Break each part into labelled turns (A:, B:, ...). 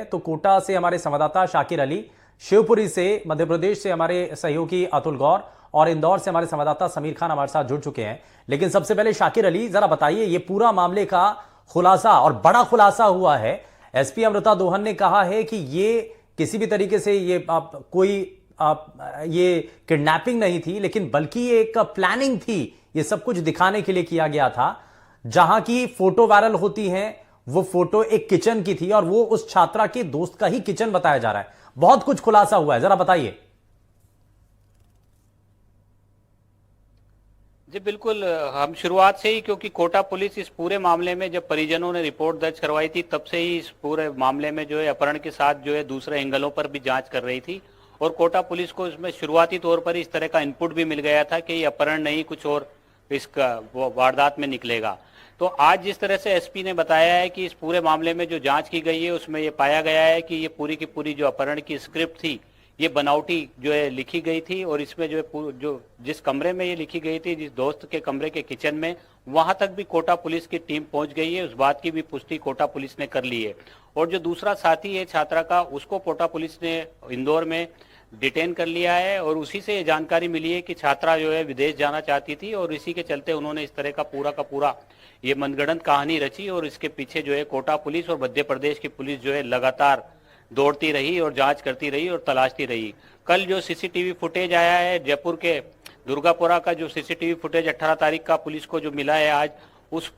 A: तो कोटा से हमारे संवाददाता शाकिर अली, शिवपुरी से मध्य प्रदेश से हमारे सहयोगी अतुल गौर और इंदौर से हमारे संवाददाता समीर खान हमारे साथ जुड़ चुके हैं। लेकिन सबसे पहले शाकिर अली, जरा बताइए, ये पूरा मामले का खुलासा और बड़ा खुलासा हुआ है। एसपी अमृता दोहन ने कहा है कि ये किसी भी तरीके से ये किडनैपिंग नहीं थी, लेकिन बल्कि ये एक प्लानिंग थी। ये सब कुछ दिखाने के लिए किया गया था। जहां की फोटो वायरल होती है वो फोटो एक किचन की थी और वो उस छात्रा के दोस्त का ही किचन बताया जा रहा है। बहुत कुछ खुलासा हुआ है, जरा बताइए।
B: जी बिल्कुल, हम शुरुआत से ही, क्योंकि कोटा पुलिस इस पूरे मामले में जब परिजनों ने रिपोर्ट दर्ज करवाई थी तब से ही इस पूरे मामले में जो है अपहरण के साथ जो है दूसरे एंगलों पर भी जांच कर रही थी। और कोटा पुलिस को इसमें शुरुआती तौर पर इस तरह का इनपुट भी मिल गया था कि ये अपहरण नहीं, कुछ और इसका वारदात में निकलेगा। तो आज जिस तरह से एसपी ने बताया है कि इस पूरे मामले में जो जांच की गई है उसमें ये पाया गया है कि ये पूरी की पूरी जो अपहरण की स्क्रिप्ट थी ये बनावटी जो है लिखी गई थी। और इसमें जो है जो जिस कमरे में ये लिखी गई थी, जिस दोस्त के कमरे के किचन में, वहां तक भी कोटा पुलिस की टीम पहुंच गई है। उस बात की भी पुष्टि कोटा पुलिस ने कर ली है। और जो दूसरा साथी है छात्रा का, उसको कोटा पुलिस ने इंदौर में डिटेन कर लिया है। और उसी से ये जानकारी मिली है कि छात्रा जो है विदेश जाना चाहती थी और इसी के चलते उन्होंने इस तरह का पूरा ये मनगढ़ंत कहानी रची। और इसके पीछे जो है कोटा पुलिस और मध्य प्रदेश की पुलिस जो है लगातार दौड़ती रही और जांच करती रही और तलाशती रही। कल जो सीसीटीवी फुटेज आया है जयपुर के दुर्गापुरा का, जो सीसीटीवी फुटेज 18 तारीख का पुलिस को जो मिला है आज, उस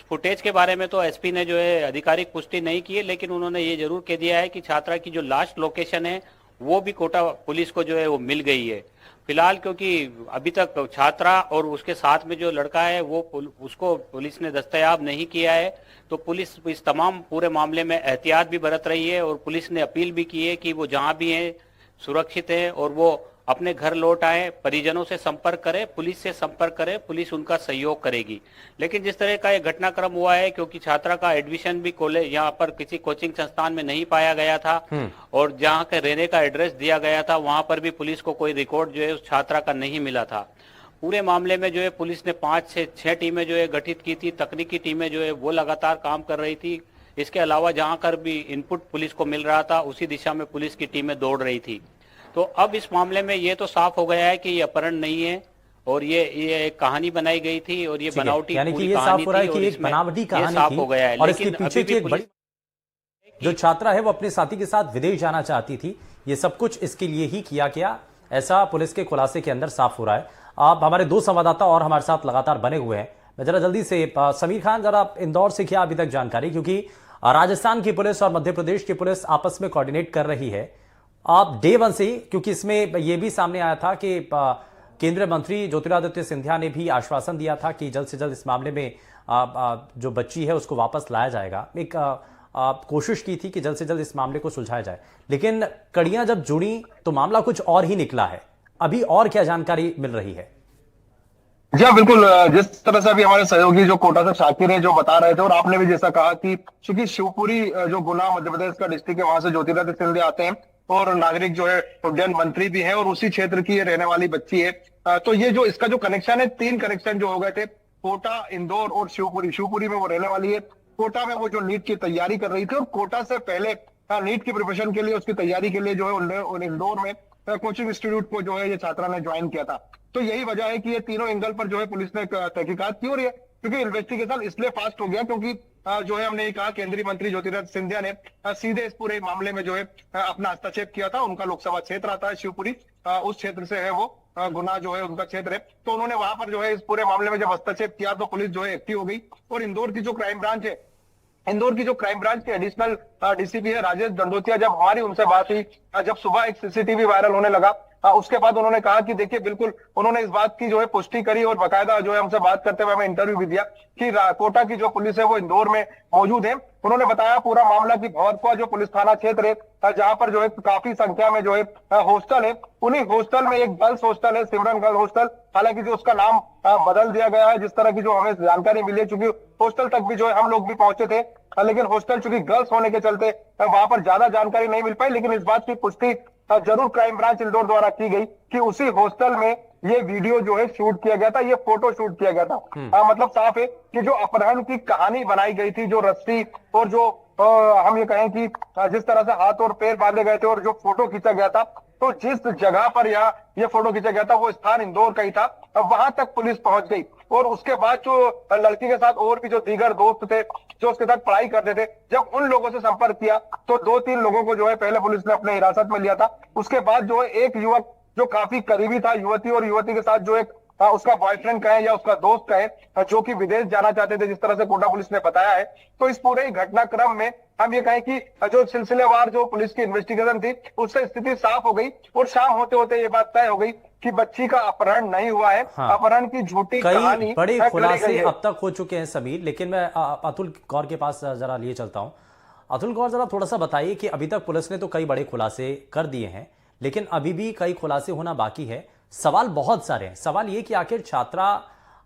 B: फुटेज के बारे में तो एसपी ने जो है आधिकारिक पुष्टि नहीं की है, लेकिन उन्होंने ये जरूर कह दिया है कि छात्रा की जो लास्ट लोकेशन है वो भी कोटा पुलिस को जो है वो मिल गई है। फिलहाल क्योंकि अभी तक छात्रा और उसके साथ में जो लड़का है वो उसको पुलिस ने दस्तयाब नहीं किया है, तो पुलिस इस तमाम पूरे मामले में एहतियात भी बरत रही है। और पुलिस ने अपील भी की है कि वो जहां भी हैं सुरक्षित हैं और वो अपने घर लौट आए, परिजनों से संपर्क करें, पुलिस से संपर्क करें, पुलिस उनका सहयोग करेगी। लेकिन जिस तरह का ये घटनाक्रम हुआ है, क्योंकि छात्रा का एडमिशन भी कॉलेज यहाँ पर किसी कोचिंग संस्थान में नहीं पाया गया था और जहाँ के रहने का एड्रेस दिया गया था वहां पर भी पुलिस को कोई रिकॉर्ड जो है उस छात्रा का नहीं मिला था। पूरे मामले में जो है पुलिस ने 5 से 6 टीमें जो है गठित की थी। तकनीकी टीमें जो है वो लगातार काम कर रही थी। इसके अलावा जहां कर भी इनपुट पुलिस को मिल रहा था उसी दिशा में पुलिस की टीमें दौड़ रही थी। तो अब इस मामले में ये तो साफ हो गया है कि ये अपहरण नहीं है और ये एक कहानी बनाई गई थी और ये बनावटी
A: पूरी कहानी थी और इसमें बनावटी कहानी
B: साफ हो गया है।
A: और इसके पीछे की एक बड़ी जो छात्रा है वो अपने साथी के साथ विदेश जाना चाहती थी। ये सब कुछ इसके लिए ही किया गया, ऐसा पुलिस के खुलासे के अंदर साफ हो रहा है। आप हमारे 2 संवाददाता और हमारे साथ लगातार बने हुए हैं। मैं जरा जल्दी से समीर खान, जरा इंदौर से क्या अभी तक जानकारी, क्योंकि राजस्थान की पुलिस और मध्य प्रदेश की पुलिस आपस में कोऑर्डिनेट कर रही है। आप डे 1 से ही, क्योंकि इसमें यह भी सामने आया था कि केंद्रीय मंत्री ज्योतिरादित्य सिंधिया ने भी आश्वासन दिया था कि जल्द से जल्द इस मामले में जो बच्ची है उसको वापस लाया जाएगा। एक कोशिश की थी कि जल्द से जल्द इस मामले को सुलझाया जाए, लेकिन कड़ियां जब जुड़ी तो मामला कुछ और ही निकला है। अभी और क्या जानकारी मिल रही है?
C: जी हाँ, बिल्कुल। जिस तरह से अभी हमारे सहयोगी जो कोटा से शाकिर है जो बता रहे थे और आपने भी जैसा कहा कि चूंकि शिवपुरी जो गुना मध्य प्रदेश का डिस्ट्रिक्ट है, वहां से ज्योतिरादित्य सिंधिया आते हैं और नागरिक जो है उड्डयन मंत्री भी है और उसी क्षेत्र की रहने वाली बच्ची है। तो ये जो इसका जो कनेक्शन है, 3 कनेक्शन जो हो गए थे, कोटा, इंदौर और शिवपुरी में वो रहने वाली है। कोटा में वो जो नीट की तैयारी कर रही थी और कोटा से पहले नीट की प्रिपरेशन के लिए, उसकी तैयारी के लिए जो है इंदौर में कोचिंग इंस्टीट्यूट को जो है ये छात्रा ने ज्वाइन किया था। तो यही वजह है कि ये तीनों एंगल पर जो है पुलिस ने तहकीकात की और ये क्योंकि इन्वेस्टिगेशन इसलिए फास्ट हो गया क्योंकि जो है हमने ये कहा केंद्रीय मंत्री ज्योतिरादित्य सिंधिया ने सीधे इस पूरे मामले में जो है अपना हस्तक्षेप किया था। उनका लोकसभा क्षेत्र आता है शिवपुरी, उस क्षेत्र से है वो, गुना जो है उनका क्षेत्र है। तो उन्होंने वहां पर जो है इस पूरे मामले में जब हस्तक्षेप किया तो पुलिस जो है एक्टिव हो गई। और इंदौर की जो क्राइम ब्रांच है, इंदौर की जो क्राइम ब्रांच के एडिशनल डीसीपी है राजेश दंडोतिया, जब हमारी उनसे बात हुई, जब सुबह एक सीसीटीवी वायरल होने लगा, उसके बाद उन्होंने कहा कि देखिए बिल्कुल उन्होंने इस बात की जो है पुष्टि करी और बाकायदा जो है हमसे बात करते हुए हमें इंटरव्यू भी दिया कि कोटा की जो पुलिस है वो इंदौर में मौजूद है। उन्होंने बताया पूरा मामला की भंवरपुरा जो पुलिस थाना क्षेत्र है जहां पर जो है काफी संख्या में जो है हॉस्टल है, उन्हीं हॉस्टल में एक गर्ल्स हॉस्टल है, सिमरन गर्ल हॉस्टल। हालांकि जो उसका नाम बदल दिया गया है, जिस तरह की जो हमें जानकारी मिली है, चूंकि हॉस्टल तक भी जो है हम लोग भी पहुंचे थे, लेकिन हॉस्टल चूंकि गर्ल्स होने के चलते वहां पर ज्यादा जानकारी नहीं मिल पाई। लेकिन इस बात की पुष्टि जरूर क्राइम ब्रांच इंदौर द्वारा की गई कि उसी हॉस्टल में ये वीडियो जो है शूट किया गया था, ये फोटो शूट किया गया था। मतलब साफ है कि जो अपहरण की कहानी बनाई गई थी, जो रस्सी और जो हम ये कहें कि जिस तरह से हाथ और पैर बांधे गए थे और जो फोटो खींचा गया था, तो जिस जगह पर ये फोटो खींचा गया था वो स्थान इंदौर का ही था। वहां तक पुलिस पहुंच गई और उसके बाद जो लड़की के साथ और भी जो दीगर दोस्त थे जो उसके साथ पढ़ाई करते थे, जब उन लोगों से संपर्क किया तो 2-3 लोगों को जो है पहले पुलिस ने अपने हिरासत में लिया था। उसके बाद जो है एक युवक जो काफी करीबी था युवती और युवती के साथ, जो एक उसका बॉयफ्रेंड कहे या उसका दोस्त कहे, जो कि विदेश जाना चाहते थे, जिस तरह से कोटा पुलिस ने बताया है। तो इस पूरे घटनाक्रम में हम ये कहें कि जो सिलसिलेवार जो पुलिस की इन्वेस्टिगेशन थी उससे स्थिति साफ हो गई और शाम होते होते ये बात तय हो गई कि बच्ची का अपहरण नहीं हुआ है।
A: हाँ।
C: अपहरण की झूठी कहानी
A: कई बड़े
C: गढ़ी
A: खुलासे
C: गई है।
A: अब तक हो चुके हैं समीर, लेकिन मैं अतुल गौर के पास जरा लिए चलता हूं। अतुल गौर, जरा थोड़ा सा बताइए कि अभी तक पुलिस ने तो कई बड़े खुलासे कर दिए हैं, लेकिन अभी भी कई खुलासे होना बाकी है। सवाल बहुत सारे हैं। सवाल ये कि आखिर छात्रा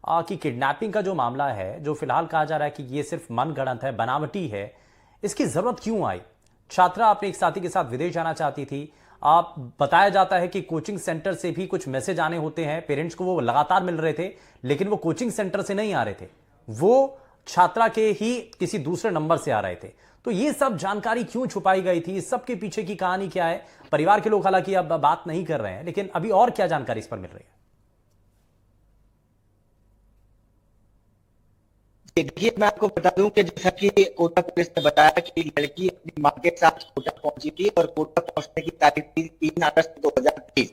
A: की किडनैपिंग का जो मामला है, जो फिलहाल कहा जा रहा है कि ये सिर्फ मनगढ़ंत है, बनावटी है, इसकी जरूरत क्यों आई? छात्रा अपने एक साथी के साथ विदेश जाना चाहती थी। आप बताया जाता है कि कोचिंग सेंटर से भी कुछ मैसेज आने होते हैं पेरेंट्स को, वो लगातार मिल रहे थे, लेकिन वो कोचिंग सेंटर से नहीं आ रहे थे, वो छात्रा के ही किसी दूसरे नंबर से आ रहे थे। तो ये सब जानकारी क्यों छुपाई गई थी? इस सब के पीछे की कहानी क्या है? परिवार के लोग हालांकि अब बात नहीं कर रहे हैं, लेकिन अभी और क्या जानकारी इस पर मिल रही है?
D: देखिए, मैं आपको बता दूं कि जैसा कि कोटा पुलिस ने बताया कि लड़की अपनी मां के साथ कोटा पहुंची थी और कोटा पहुंचने की तारीख थी 3 अगस्त 2023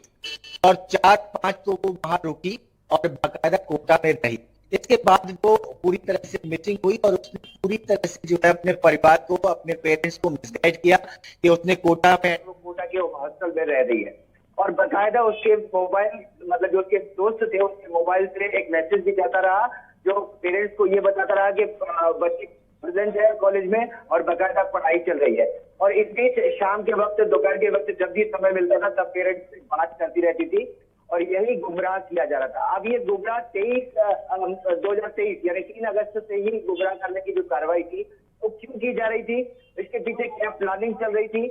D: और 4-5 को वो वहां रुकी और बाकायदा कोटा में रही। इसके बाद वो पूरी तरह से मिसिंग हुई और उसने पूरी तरह से जो है अपने परिवार को, अपने पेरेंट्स को मिसगाइड किया कि उसने कोटा के हॉस्टल में रह रही है और बाकायदा उसके मोबाइल, मतलब जो उसके दोस्त थे, उसके मोबाइल से एक मैसेज भी जाता रहा जो पेरेंट्स को ये बताता रहा कि बच्ची प्रेजेंट है कॉलेज में और बाकायदा पढ़ाई चल रही है। और इस बीच शाम के वक्त, दोपहर के वक्त जब भी समय मिलता था तब पेरेंट्स से बात करती रहती थी और यही गुमराह किया जा रहा था। अब ये गुमराह 2023 यानी 3 अगस्त से ही गुमराह करने की जो कार्रवाई थी वो क्यों की जा रही थी, इसके पीछे क्या प्लानिंग चल रही थी,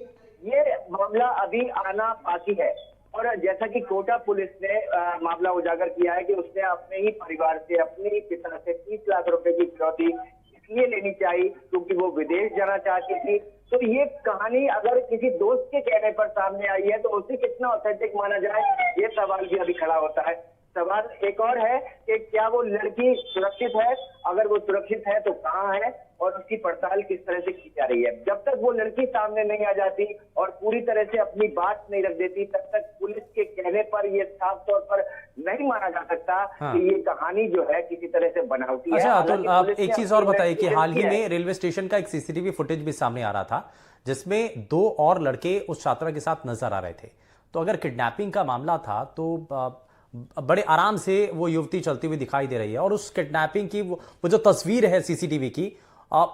D: ये मामला अभी आना बाकी है। और जैसा कि कोटा पुलिस ने मामला उजागर किया है कि उसने अपने ही परिवार से, अपने ही पिता से 30 लाख रुपए की फिरौती इसलिए लेनी चाहिए क्योंकि वो विदेश जाना चाहती थी। तो ये कहानी अगर किसी दोस्त के कहने पर सामने आई है तो उसे कितना ऑथेंटिक माना जाए, ये सवाल भी अभी खड़ा होता है। सवाल एक और है कि क्या वो लड़की सुरक्षित है, अगर वो सुरक्षित है तो कहाँ है और उसकी पड़ताल किस तरह से की जा रही है। जब तक वो लड़की सामने नहीं आ जाती और पूरी तरह से अपनी बात नहीं रख देती, तब तक पुलिस के कहने पर ये साफ तौर पर नहीं माना जा सकता कि ये कहानी जो है किसी तरह से बनावटी है।
A: अच्छा अतुल, आप एक चीज और बताइए कि हाल ही में रेलवे स्टेशन का एक सीसीटीवी फुटेज भी सामने आ रहा था जिसमें 2 और लड़के उस छात्रा के साथ नजर आ रहे थे। तो अगर किडनैपिंग का मामला था तो बड़े आराम से वो युवती चलती हुई दिखाई दे रही है, और उस किडनैपिंग की वो जो तस्वीर है सीसीटीवी की,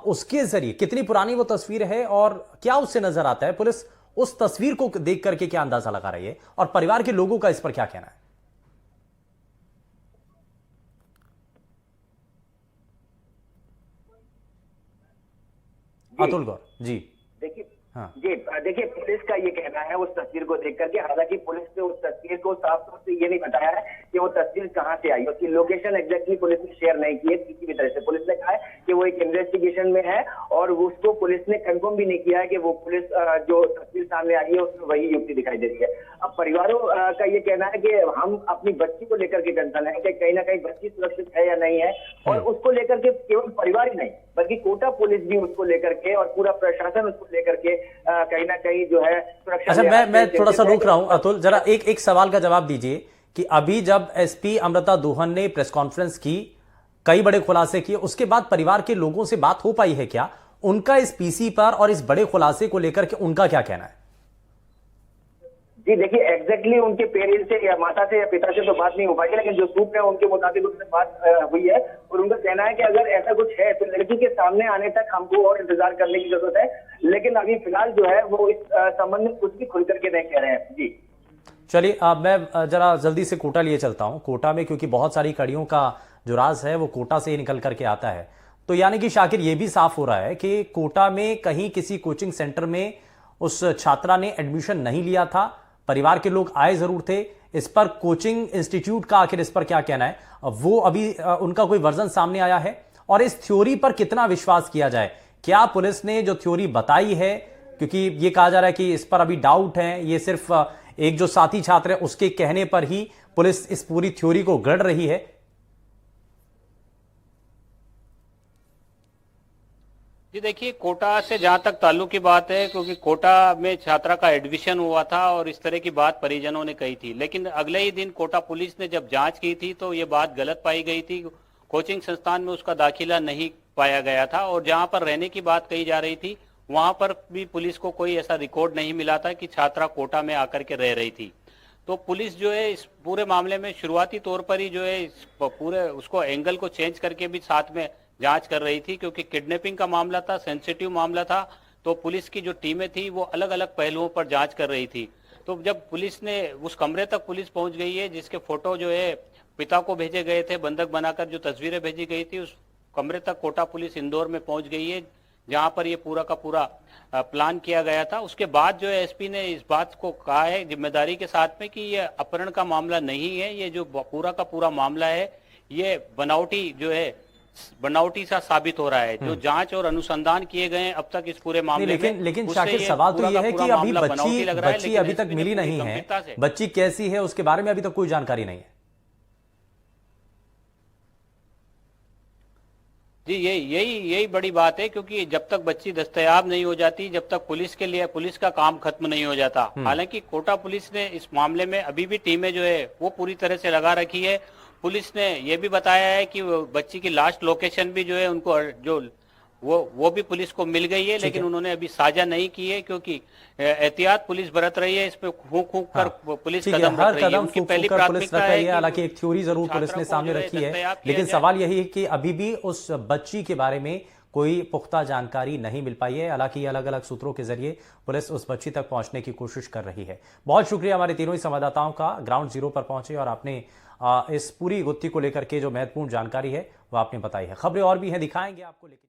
A: उसके जरिए कितनी पुरानी वो तस्वीर है और क्या उससे नजर आता है? पुलिस उस तस्वीर को देख करके क्या अंदाजा लगा रही है और परिवार के लोगों का इस पर क्या कहना है? अतुल गौर जी।
D: देखिए,
A: हाँ
D: देखिए पुलिस का ये कहना है उस तस्वीर को देख करके, हालांकि पुलिस ने उस तस्वीर को साफ तौर से ये नहीं बताया है कि वो तस्वीर कहां से आई, उसकी लोकेशन एग्जैक्टली पुलिस ने शेयर नहीं की है किसी भी तरह से। पुलिस ने कहा है कि वो एक इन्वेस्टिगेशन में है और उसको पुलिस ने कंफर्म भी नहीं किया है कि वो पुलिस जो तस्वीर सामने आई है उसमें वही युवती दिखाई दे रही है। अब परिवारों का ये कहना है कि हम अपनी बच्ची को लेकर के टेंशन है कि कहीं ना कहीं बच्ची सुरक्षित है या नहीं है, और उसको लेकर के केवल परिवार ही नहीं बल्कि कोटा पुलिस भी उसको लेकर के और पूरा प्रशासन उसको लेकर के कहीं ना कहीं जो है सुरक्षा।
A: अच्छा, मैं थोड़ा सा रोक रहा हूं अतुल, जरा एक सवाल का जवाब दीजिए कि अभी जब एसपी अमृता दोहन ने प्रेस कॉन्फ्रेंस की, कई बड़े खुलासे किए, उसके बाद परिवार के लोगों से बात हो पाई है क्या? उनका इस पीसी पर और इस बड़े खुलासे को लेकर के उनका क्या कहना है?
D: जी देखिए, एग्जैक्टली उनके पेरेंट्स से या माता से या पिता से तो बात नहीं हो पाई है, लेकिन जो सूप है उनके मुताबिक उनसे बात हुई है और उनका कहना है कि अगर ऐसा कुछ है तो लड़की के सामने आने तक हमको और इंतजार करने की जरूरत है, लेकिन अभी फिलहाल जो है वो इस संबंध में कुछ भी खुल करके नहीं कह रहे हैं। जी
A: चलिए, अब मैं जरा जल्दी से कोटा लिए चलता हूं। कोटा में क्योंकि बहुत सारी कड़ियों का जो राज है वो कोटा से ही निकल करके आता है, तो यानी कि शाकिर ये भी साफ हो रहा है कि कोटा में कहीं किसी कोचिंग सेंटर में उस छात्रा ने एडमिशन नहीं लिया था। परिवार के लोग आए जरूर थे। इस पर कोचिंग इंस्टीट्यूट का आखिर इस पर क्या कहना है, वो अभी उनका कोई वर्जन सामने आया है? और इस थ्योरी पर कितना विश्वास किया जाए क्या पुलिस ने जो थ्योरी बताई है, क्योंकि ये कहा जा रहा है कि इस पर अभी डाउट है, ये सिर्फ एक जो साथी छात्र है उसके कहने पर ही पुलिस इस पूरी थ्योरी को गढ़ रही है?
B: जी देखिए, कोटा से जहां तक ताल्लुक की बात है, क्योंकि कोटा में छात्रा का एडमिशन हुआ था और इस तरह की बात परिजनों ने कही थी, लेकिन अगले ही दिन कोटा पुलिस ने जब जांच की थी तो ये बात गलत पाई गई थी। कोचिंग संस्थान में उसका दाखिला नहीं पाया गया था और जहां पर रहने की बात कही जा रही थी वहां पर भी पुलिस को कोई ऐसा रिकॉर्ड नहीं मिला था कि छात्रा कोटा में आकर के रह रही थी। तो पुलिस जो है इस पूरे मामले में शुरुआती तौर पर ही जो है इस पूरे उसको एंगल को चेंज करके भी साथ में जांच कर रही थी, क्योंकि किडनैपिंग का मामला था, सेंसिटिव मामला था, तो पुलिस की जो टीमें थी वो अलग अलग पहलुओं पर जांच कर रही थी। तो जब पुलिस ने उस कमरे तक पुलिस पहुंच गई है जिसके फोटो जो है पिता को भेजे गए थे, बंधक बनाकर जो तस्वीरें भेजी गई थी, उस कमरे तक कोटा पुलिस इंदौर में पहुंच गई है जहां पर ये पूरा का पूरा प्लान किया गया था। उसके बाद जो है एसपी ने इस बात को कहा है जिम्मेदारी के साथ में कि ये अपहरण का मामला नहीं है, ये जो पूरा का पूरा मामला है ये बनावटी सा साबित हो रहा है। जो जांच और अनुसंधान किए गए हैं अब तक इस पूरे मामले में,
A: लेकिन शाकिर, सवाल तो ये है कि अभी बच्ची अभी तक मिली नहीं है। बच्ची कैसी है उसके बारे में अभी तक कोई जानकारी नहीं है।
B: जी यही बड़ी बात है, क्योंकि जब तक बच्ची दस्तयाब नहीं हो जाती, जब तक पुलिस का काम खत्म नहीं हो जाता। हालांकि कोटा पुलिस ने इस मामले में अभी भी टीमें जो है वो पूरी तरह से लगा रखी है। पुलिस ने यह भी बताया है कि बच्ची की लास्ट लोकेशन भी जो है उनको जो वो भी पुलिस को मिल गई है, लेकिन उन्होंने अभी साझा नहीं की है, क्योंकि एहतियात पुलिस बरत रही है। इस पे फूंक कर पुलिस कदम रख रही है। उनकी पहली प्राथमिकता है कि
A: हालांकि एक थ्योरी जरूर पुलिस ने सामने रखी है, लेकिन सवाल यही है कि अभी भी उस बच्ची के बारे में कोई पुख्ता जानकारी नहीं मिल पाई है। हालांकि अलग अलग सूत्रों के जरिए पुलिस उस बच्ची तक पहुंचने की कोशिश कर रही है। बहुत शुक्रिया हमारे तीनों ही संवाददाताओं का, ग्राउंड जीरो पर पहुंचे और आपने इस पूरी गुत्थी को लेकर के जो महत्वपूर्ण जानकारी है वो आपने बताई है। खबरें और भी हैं, दिखाएंगे आपको, लेकिन